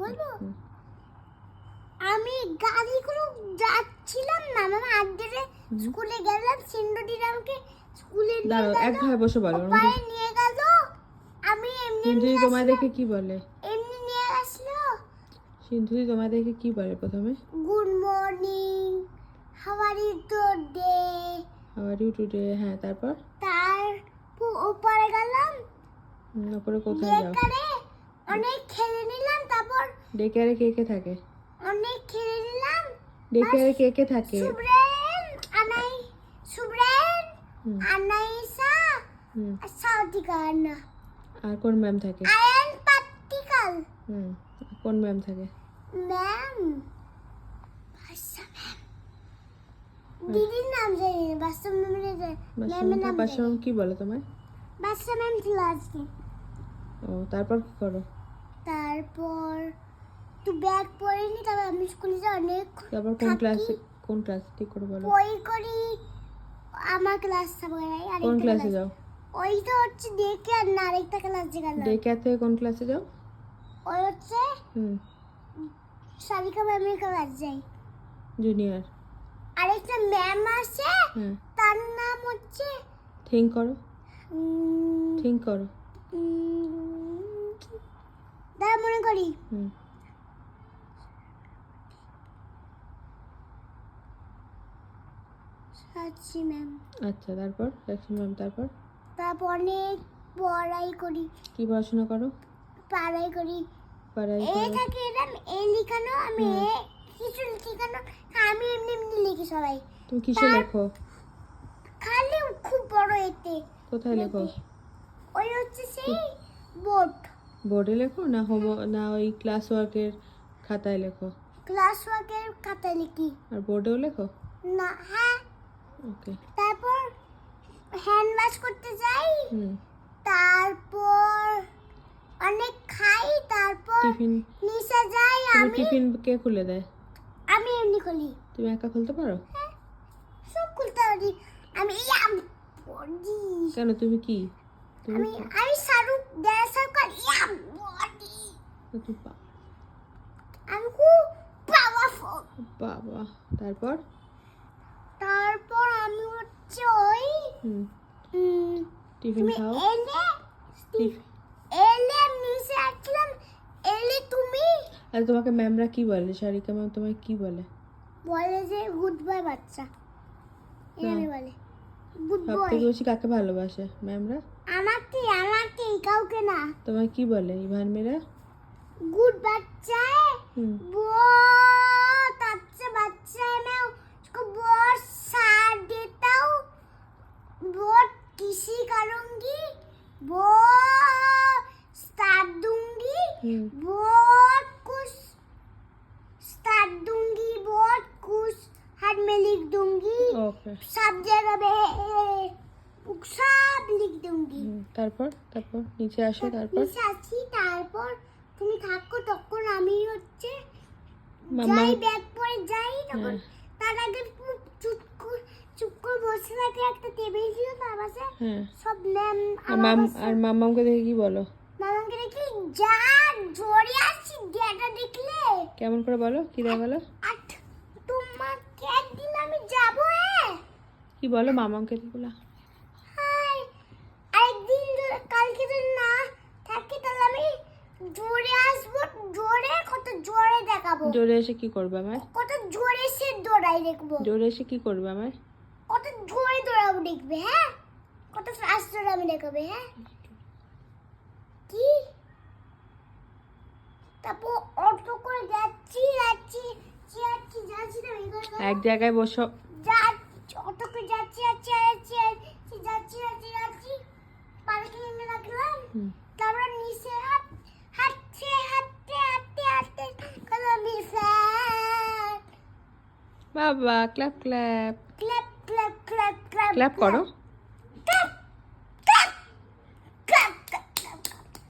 বলবো আমি গাড়ি করে যাচ্ছিলাম না, মানে আজকে স্কুলে গেলাম, সিন্ধুদির আমাকে স্কুলে নিয়ে দাঁড়াও, গেল, এক ভাই বসে বলো। পায়ে নিয়ে গেল, আমি এমনি সিন্ধুদি তোমায় দেখে কি বলে? এমনি নিয়ে আসলো। সিন্ধুদি তোমায় দেখে কি বলে প্রথমে? Good morning, how are you today. How are you today? হ্যাঁ, তারপর তার উপরে গেলাম, উপরে কোথায় যাও? ডেকারে অনেক খেলে নিলাম, তারপর ডে কেয়ারে কে কে থাকে? অনেক খেলে নিলাম। ডে কেয়ারে কে কে থাকে? সুব্রেন, আনাইসা, হুম। সাউদিকা আনা, আর কোন ম্যাম থাকে? আয়ন পার্টিকাল কোন ম্যাম থাকে? ম্যাম, ভাষা ম্যাম, দিদির নাম জানি না, ভাষা ম্যামের নাম বাসা ম্যাম কি বলে তোমায়? ভাষা ম্যাম ছিল আজকে। ও, তারপর কি করো? তারপর তুই ব্যাগ পরে নি, তারপর আমি স্কুলে যাই, অনেক তারপর কোন ক্লাস ঠিক করে বলো? বই করি, আমার ক্লাস থাকে কোন ক্লাসে যাও? ওই তো হচ্ছে দেখে আর না আরেকটা ক্লাস গেলাম। ডে কেয়ার থেকে কোন ক্লাসে যাও? ওই হচ্ছে হুম, সারিকা ম্যামের ক্লাস যাই। জুনিয়র। আরেকটা ম্যাম আছে, হ্যাঁ, তার নাম হচ্ছে থিঙ্ক করো, উম, থিঙ্ক করো। দাঁড়া মনে করি, হুম, সাচি ম্যাম। আচ্ছা, তারপর সাক্ষী ম্যাম, তারপর তারপর অনেক পড়াই করি, কি পড়াশোনা করো? পড়াই করি, পড়াই এ করো। থাকে এরম এ লিখানো, আমি এ কিছু লিখানো, আমি এমনি এমনি লিখি সবাই। তুমি কিসে লেখো? খালি খুব বড় এতে কোথায় লেখো? ওই হচ্ছে সেই বোর্ড, বোর্ডে লেখো না ওই ক্লাস ওয়ার্কের খাতায় লেখো? ক্লাস ওয়ার্কের খাতায় লিখি। আর বোর্ডেও লেখো? না, হ্যাঁ। ওকে। তারপর হ্যান্ড ওয়াশ করতে যাই, হুম। তারপর অনেক খাই, তারপর টিফিন? নিচে যাই, তুমি আমি টিফিন কে খুলে দেয়? আমি এমনি খুলি, তুমি একা খুলতে পারো? সব খুলতে পারি আমি। বডি, কেন, তুমি কি? তুমি আমি শাহরুখ দেশার কর বডি, তুমি আমি খুব পাওয়ারফুল। বাবা, তারপর? তারপর আমি হচ্ছে ওই হুম, উম, টিফিন তুমি খাও? এলে নিচে আসলাম, এলে তুমি আর তোমাকে ম্যামরা কি বলে? সারিকা ম্যাম তোমায় কি বলে? বলে যে গুড বাই বাচ্চা, এখানে বলে গুড সব বয়। থেকে বেশি কাকে ভালোবাসে ম্যামরা? আমাকে কাউকে না, তোমায় কি বলে ইভান মেরা? गुड बच्चा है, হুম, बहुत अच्छा बच्चा है, मैं उसको बहुत साथ देता हूँ, बहुत किसी करूँगी, बहुत साथ दूंगी, হুম, बहुत कुछ साथ दूंगी, बहुत कुछ हाथ में लिख दूंगी, ওকে। सब जगह में सब लिख दूंगी। তারপর নিচে আসো, তারপর নিচে আছি, তারপর তুমি থাকো, তখন আমি হচ্ছে মাম্মা? যাই, ব্যাগ পরে যাই, তখন হ্যাঁ, তার আগে চুপ করে বসে থাকে, একটা টেবিল ছিল তার পাশে, হ্যাঁ। সব ম্যাম আর মাম্মামকে দেখে কি বলো? মামাকে দেখি যা জোরে আসছি, ডেটা দেখলে কেমন করে বলো? কি দেয় বলো? আর তোমাকে একদিন আমি যাবো, হ্যাঁ কি বলো মামামকে বলো? হাই, একদিন কালকে যদি না থাকি, তাহলে আমি জোরে আসবো, জোরে কত জোরে দেখাবো, জোরে এসে কি করবে আমায়? কত জোরে সে দৌড়াই দেখবো, জোরে এসে কি করবে আমায়? কত জোরে দৌড়াবো দেখবে, হ্যাঁ কত ফাস্ট দৌড়াবো দেখাবে, হ্যাঁ কি। তারপর অটো করে যাচ্ছি এক জায়গায় বসো। অটো করে যাচ্ছি পার্কিং এ রাখলাম, হুম, তারপর নিচে হাঁটতে কারণ আমি ফ্যাট, বাবা, clap clap clap clap clap clap করো।